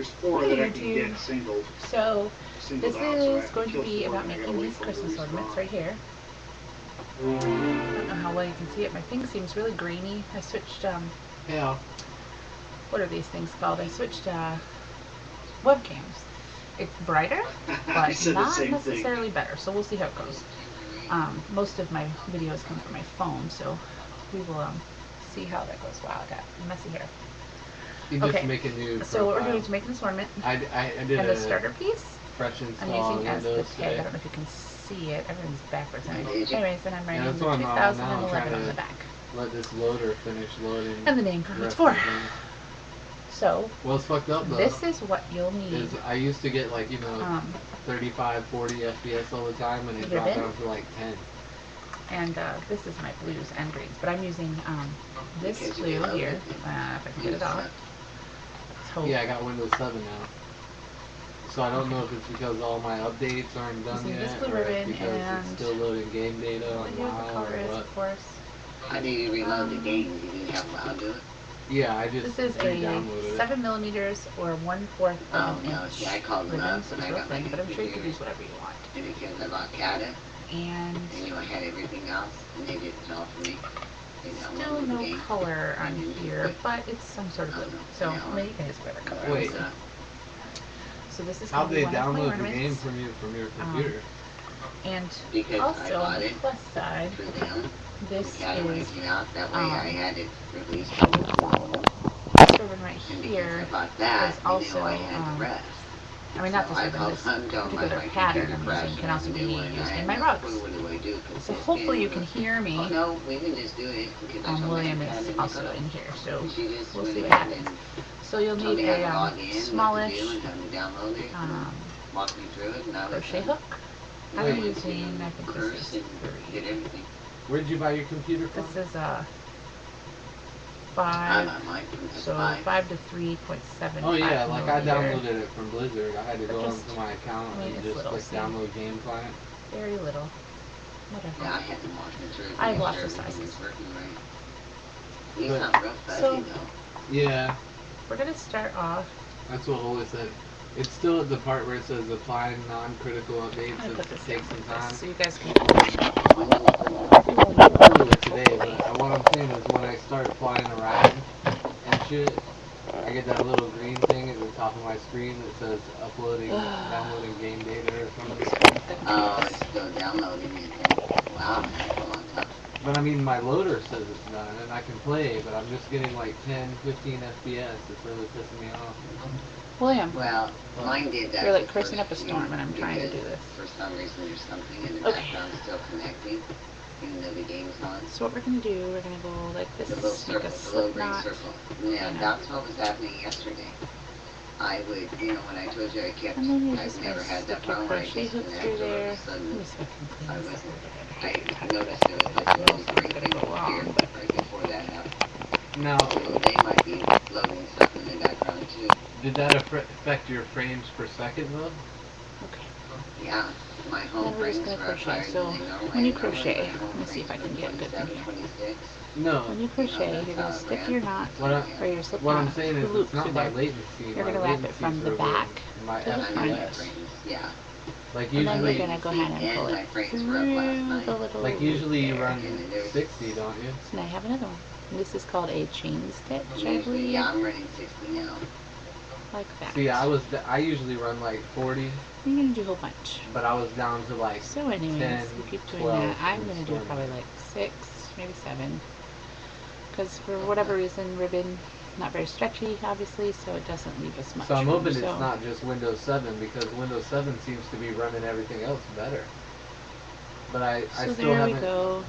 there's 4 that I can get singled. So Singled this out, so I is have to going to kill be 4, about and I gotta making wait these for them to Christmas ornaments respawn. right here. I don't know how well you can see it. My thing seems really grainy. I switched, Yeah. what are these things called? I switched webcams. It's brighter, I but said the not same necessarily better. So we'll see how it goes. Most of my videos come from my phone, so we will see how that goes. Wow, I got messy hair. You just Okay, make a new so what we're doing profile. is making this ornament. I did And the a starter piece fresh I'm install on using as the Windows tag. today. I don't know if you can see it. Everything's backwards. Anyways, Anyways, then I'm Yeah, writing that's the what I'm on now. I'm 2011 trying on the to back. let this loader finish loading. And the name for the what it's rest of for. the things. So, What's fucked up though this is what you'll need. is I used to get like, 35, 40 FPS all the time, and it dropped ribbon. down to like 10. And this is my blues and greens. But I'm using this blue here. If I can get it off. Let's hope. Yeah, I got Windows 7 now. So I don't know if it's because all my updates aren't done Using yet, this blue or if ribbon because it's and still loading game data what on the WoW, color or is, what. of course. How do you reload the game? You didn't have WoW do it? Yeah, I just This is a re-downloaded it. 7mm or 1/4 of an no, inch see, I called them ribbon, up so and it's I real got my thin, but I'm sure you can computer. use whatever you want. And because I bought Cata, And I knew I had everything else, and they did it all for me. They still downloaded the no game. color on here, but it's some sort of blue. So maybe you can use whatever color. Wait. So this is How'd going to they be one of my download the ornaments. game from your computer? And Because I also on bought the it plus side, through them. this Cata is rented out. That way I had it released. this ribbon right And because here I bought that, is they also, knew I had the rest. I mean, not So this I ribbon, called this home, told them particular my pattern computer I'm crashed using can and also be everything, and I used had in my no rugs. clue what do I do. So hopefully you can hear me. Oh no, we can just do it. Because I told William my is Cata also to go. in here, so And she just we'll went see what ahead happens. and So you'll told need me how to a log in, what to smallish do, and how to download it, and walk me through it, and I was crochet done. hook. And I I'm went using, I to think Curse this is and did 3. everything. Where'd you buy your computer from? This is I 5, got mine from Best so Buy. 5 to 3.75 Oh yeah, like I millimeter. downloaded it from Blizzard. I had to But go just- onto my account I mean, and it's just little, click see? download game client. Very little. Whatever. Yeah, I had to walk me through it to I have make lots sure of everything sizes. was working right. He's But- not real fuzzy So- though. Yeah, We're going to start off. that's what Holy said. It's still at the part where it says apply non-critical I'm updates. going to It put this takes down some like time. this so you guys can. Earlier today, but what I'm saying is when I start flying around and shit, I get that little green thing at the top of my screen that says uploading, downloading game data or something. Oh, it's still downloading it. Wow, that's a long time. But I mean, my loader says it's done and I can play, but I'm just getting like 10, 15 FPS. It's really pissing me off. William, Well, mine did that. you're like the cursing first up a storm, and I'm trying to do because this. For some reason, there's something in the Okay. background still connecting, even though the game's on. So what we're going to do, we're going to go like this, The little make circle, a the little slip green knot. circle. Yeah, that's what was happening yesterday. I would, when I told you I kept, And then you're I've just never going to had stick that your problem where I crochet hook disconnect, through all of there. a Let sudden, me see if I can clean I this was, up a little bit. I noticed it was like a little green thing Go up here, wrong, but right before that happened. Now, So they might be loading stuff in the background too. did that affect your frames per second though? okay. Yeah, my home Then we're just frames gonna were up crochet. higher So than they normally when you are. Normally crochet, my home let me see if I frames can were get good from 27, here. 26. No. When you crochet, that's you're how going to it stick ran. your knot, What or your slip what knot, I'm saying the is loop it's not through my there. latency. You're My going to wrap it latency's from the over back my to the I know my front. frames, yeah. Like And then usually, you're going to go ahead and pull my it frames through were up last night. the little like usually you loop there. run 60, don't you? And I have another one. And this is called a chain stitch, I Usually, believe. yeah, I'm running 60 now. Like that. See, I usually run like 40, You're going to do a whole bunch. but I was down to like So anyways, 10, we keep doing 12 that. I'm in going to do Stormy. probably like 6, maybe 7. Because for whatever reason, ribbon, not very stretchy, obviously, so it doesn't leave us much So I'm room. hoping So it's not just Windows 7 because Windows 7 seems to be running everything else better. But I so still there we haven't. go.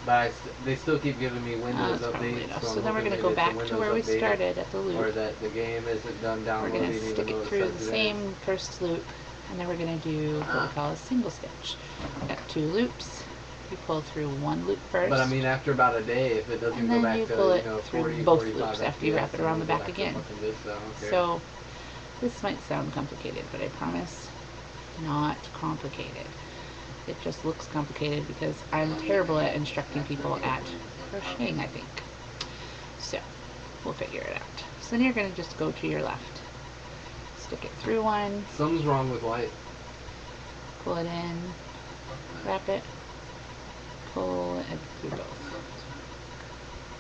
But they still keep giving me Windows That's probably updates. enough. So So I'm then we're hoping going to that go it's a back to Windows where we update, started at the loop. or that the game isn't done We're downloading going to even stick though it it through says the it is. same first loop, and then we're going to do what we call a single stitch. Got 2 loops. You pull through 1 loop first. But I mean, after about a day, if it doesn't and go then back you to pull it 40, through both 45 loops after FPS, you wrap it around the and then back go again. to fucking this, I don't care. So this might sound complicated, but I promise not complicated. It just looks complicated because I'm terrible at instructing people at crocheting, I think. So we'll figure it out. So then you're going to just go to your left. stick it through one, Something's wrong with white. pull it in, wrap it, pull it through both.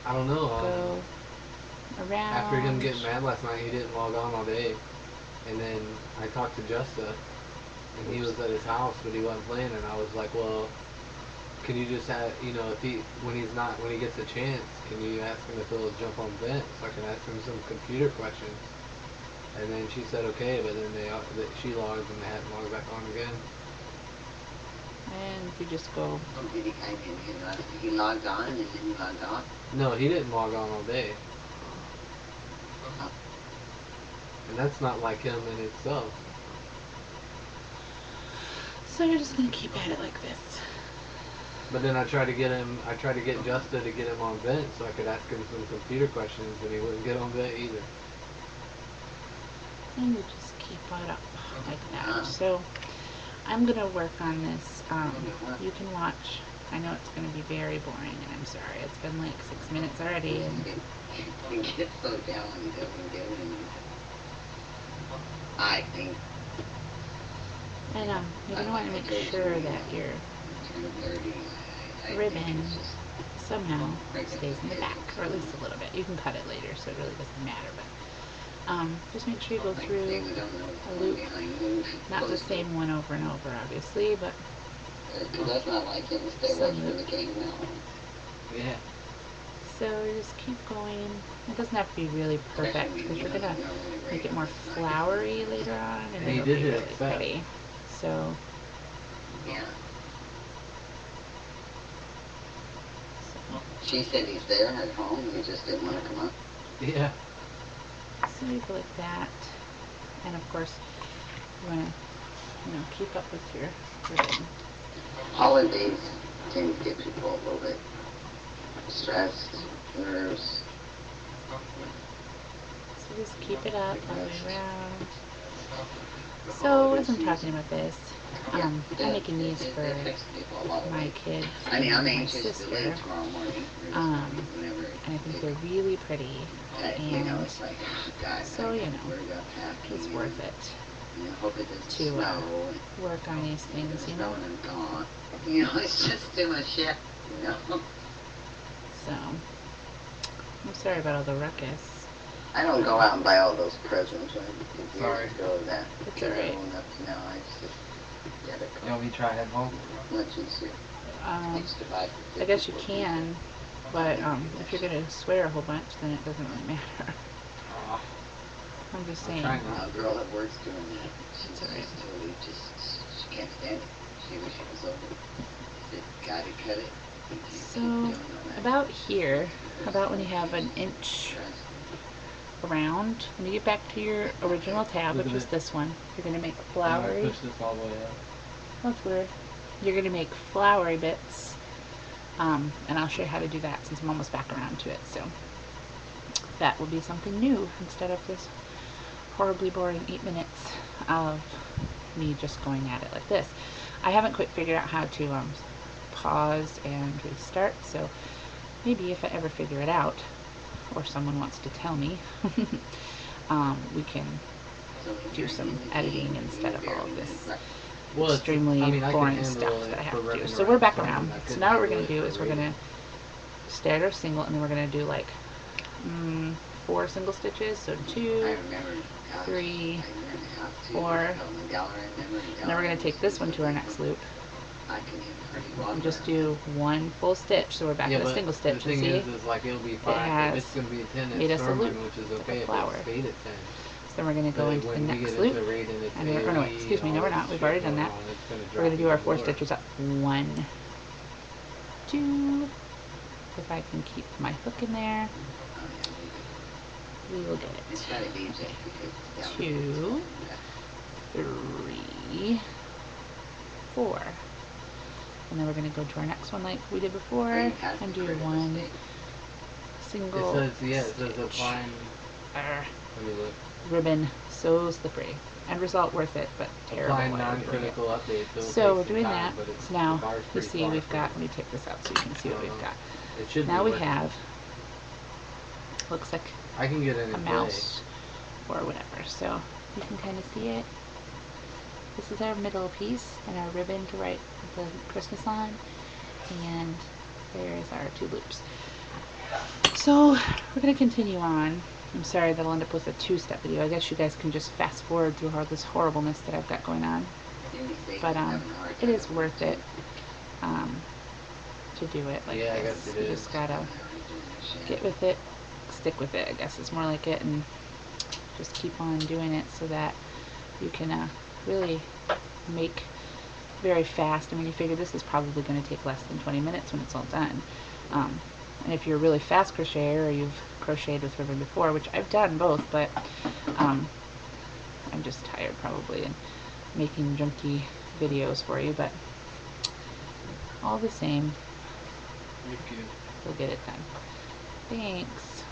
I don't know. Go around. After him getting mad last night, he didn't log on all day. And then I talked to Justa, and he was at his house, but he wasn't playing. And I was like, well, can you just have, you know, if he, when he gets a chance, can you ask him if he'll jump on vent so I can ask him some computer questions? And then she said okay, but then she logged and they hadn't logged back on again. And you just go. He logged on and then he logged off? No, he didn't log on all day. And that's not like him in itself. So you're just gonna keep at it like this. But then I tried to get Justa to get him on vent so I could ask him some computer questions, and he wouldn't get on vent either. And you just keep it up like that. So I'm gonna work on this. You can watch. I know it's gonna be very boring, and I'm sorry. It's been like 6 minutes already, and He gets so down when he doesn't get it. I think. and you're gonna want to make sure that your ribbon somehow stays in the back, or at least a little bit. You can cut it later, so it really doesn't matter. But just make sure you go through a loop, not the same one over and over, obviously, but That's not like him to stay away from the game now. Yeah. so you just keep going. It doesn't have to be really perfect because you're gonna make it more flowery later on, and And he it'll did be hit really accept. pretty. So, Yeah. She said he's there at home, he just didn't want to come up. Yeah. so you go like that, and of course you want to, keep up with your ribbon. Holidays tend to get people a little bit stressed, nerves. So just keep it up all the way around. So as I'm talking about this, I'm making these for my kids I mean, and I'm my anxious to sister, leave tomorrow morning. Whenever and I think they're really pretty, you know, and it's like, God, so, it's worth it I hope it doesn't to snow. work on these things, Snow and I'm gone. You know, it's just too much shit, you know. So, I'm sorry about all the ruckus. I don't go out and buy all those presents. Sorry. Years ago that It's got alright. everyone up to now. I just get it. You want me to try headphones? Much easier. Used to buy for I guess you 50 can, but if you're gonna swear a whole bunch, then it doesn't really matter. Oh, I'm just I'm saying. trying A not. girl at work's doing that. She's It's alright. just totally she can't stand it. She wish it was over. She said, gotta cut it. You can't keep So, doing all that. about here, about when you have an inch around, when you get back to your original tab, Look which at is it. this one, you're gonna make I'm gonna flowery. push this all the way up. That's weird. You're gonna make flowery bits, and I'll show you how to do that since I'm almost back around to it. So that will be something new instead of this horribly boring 8 minutes of me just going at it like this. I haven't quite figured out how to pause and restart, so maybe if I ever figure it out, or someone wants to tell me, we can do some editing instead of all of this Well, extremely I can boring handle stuff it that I for have to do. running So we're back someone. around. I So couldn't now what we're handle going to it do for is we're reading. going to stay at our single, and then we're going to do like 4 single stitches. So 2, I remember, gosh, 3, a year and a half, 2 4, years ago, my gal ran there, and then we're going to take this one to our next loop I can even hardly walk and just around. do 1 full stitch. So we're back Yeah, in a but single the stitch. thing And see, is like it'll be fine. has It's gonna be a 10 made at us a loop, Storming, which is like a okay if flower. it stayed at 10. So then we're going to go But into the when we next get loop. into rating, it's And or no, wait, excuse me, no, we're not. We've already done that. We're going to do our 4 stitches up. 1, 2. If I can keep my hook in there, we will get It's it. gotta be just because it's down 2, 3, 4. And then we're going to go to our next one like we did before and do 1 single It says stitch. applying. Arr, Let me look. ribbon so slippery. End result worth it, but terrible. Applying while we're doing it. non-critical updates. So we're doing that. But So now the bar's you pretty see far we've from got, it. let me take this out so you can see what we've got. It should Now be we working. have, looks like I can get in a and mouse or whatever. So you can kind of see it. This is our middle piece and our ribbon to write the Christmas on, and there's our 2 loops. So we're going to continue on. I'm sorry that'll end up with a 2-step video. I guess you guys can just fast forward through all this horribleness that I've got going on. But it is worth it to do it like Yeah, I this. guess it You is. just gotta get with it, stick with it, I guess is more like it, and just keep on doing it so that you can really make very fast. I mean, you figure this is probably going to take less than 20 minutes when it's all done. And if you're a really fast crocheter, or you've crocheted with ribbon before, which I've done both, but I'm just tired probably and making junky videos for you, but all the same, Thank you. we'll get it done. Thanks.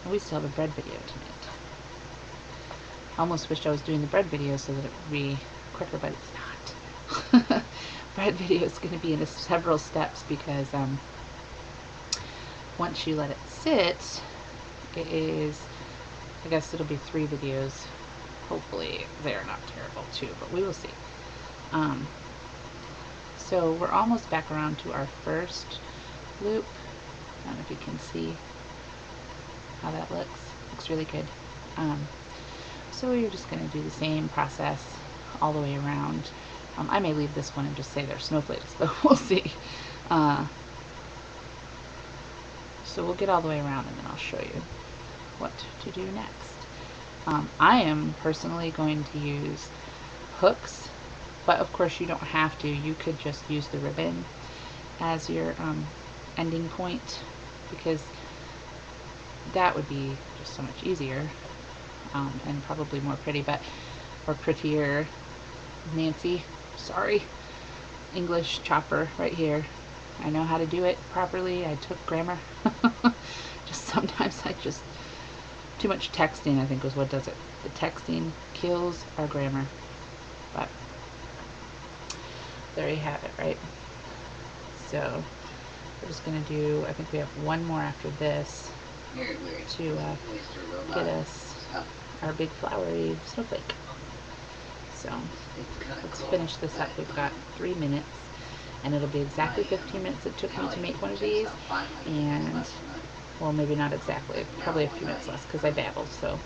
And we still have a bread video tonight. I almost wished I was doing the bread video so that it would be quicker, but it's not. Bread video is going to be in several steps because once you let it sit, it is, I guess it'll be 3 videos. Hopefully they're not terrible too, but we will see. So we're almost back around to our first loop. I don't know if you can see how that looks. Looks really good. So you're just going to do the same process all the way around. I may leave this one and just say they're snowflakes, but we'll see. So we'll get all the way around and then I'll show you what to do next. I am personally going to use hooks, but of course you don't have to. You could just use the ribbon as your ending point, because that would be just so much easier and probably more pretty, or prettier. Nancy, sorry, English chopper right here. I know how to do it properly. I took grammar. Just sometimes too much texting, I think, is what does it. The texting kills our grammar. But there you have it, right? So we're just going to do, I think we have one more after this to get us our big flowery snowflake. So let's finish this up. We've got 3 minutes, and it'll be exactly 15 minutes it took me to make one of these, and, well, maybe not exactly, probably a few minutes less because I babbled. So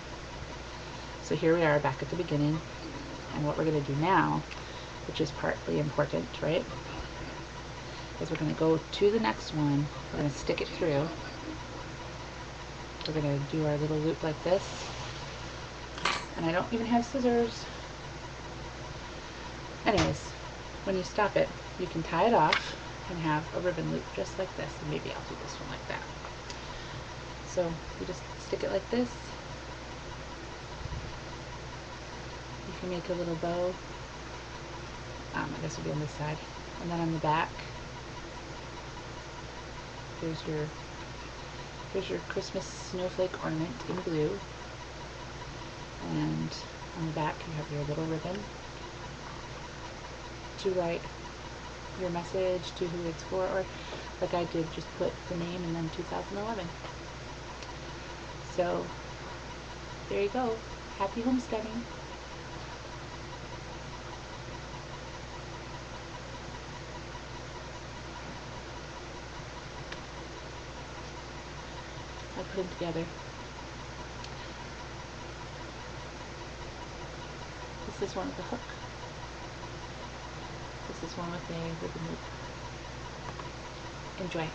here we are back at the beginning, and what we're going to do now, which is partly important, right, is we're going to go to the next one. We're going to stick it through. We're going to do our little loop like this, and I don't even have scissors. Anyways, when you stop it, you can tie it off and have a ribbon loop just like this, and maybe I'll do this one like that. So you just stick it like this. You can make a little bow. I guess it'll be on this side, and then on the back, here's your Christmas snowflake ornament in blue, and on the back you have your little ribbon to write your message to who it's for, or like I did, just put the name and then 2011. So there you go. Happy homesteading. I put them together. This is one with a hook. This is one with a ribbon loop. Enjoy.